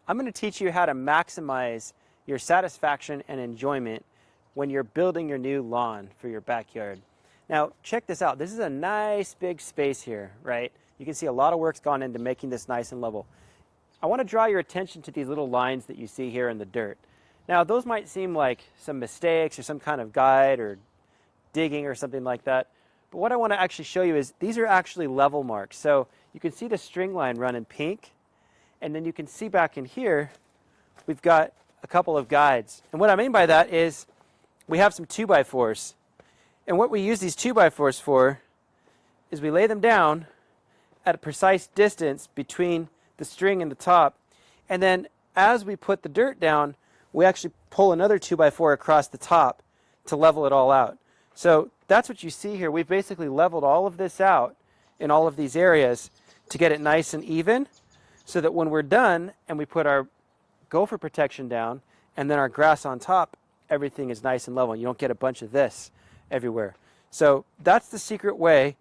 I'm going to teach you how to maximize your satisfaction and enjoyment when you're building your new lawn for your backyard. Now, check this out. This is a nice big space here, right? You can see a lot of work's gone into making this nice and level. I want to draw your attention to these little lines that you see here in the dirt. Now, those might seem like some mistakes or some kind of guide or digging or something like that. But what I want to actually show you is these are actually level marks. So you can see the string line run in pink. And then you can see back in here, we've got a couple of guides. And what I mean by that is we have some 2x4s. And what we use these 2x4s for is we lay them down at a precise distance between the string and the top. And then as we put the dirt down, we actually pull another 2x4 across the top to level it all out. So that's what you see here. We've basically leveled all of this out in all of these areas to get it nice and even, so that when we're done and we put our gopher protection down and then our grass on top, everything is nice and level. You don't get a bunch of this everywhere. So that's the secret way.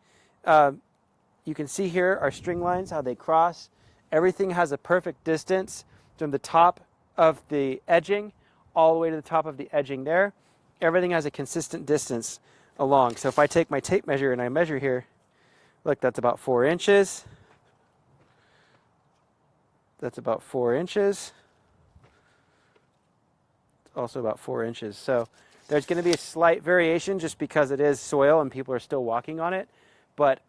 You can see here our string lines, how they cross. Everything has a perfect distance from the top of the edging all the way to the top of the edging there. Everything has a consistent distance along. So if I take my tape measure and I measure here, look, that's about 4 inches. That's about 4 inches. It's also about 4 inches. So there's going to be a slight variation just because it is soil and people are still walking on it. But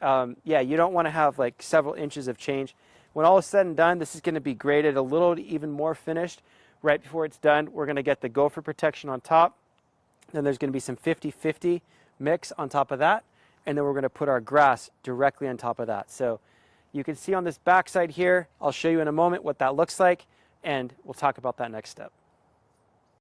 yeah, you don't want to have like several inches of change. When all is said and done, this is going to be graded a little even more finished. Right before it's done, we're going to get the gopher protection on top. Then there's going to be some 50-50 mix on top of that. And then we're going to put our grass directly on top of that. So you can see on this back side here, I'll show you in a moment what that looks like, and we'll talk about that next step.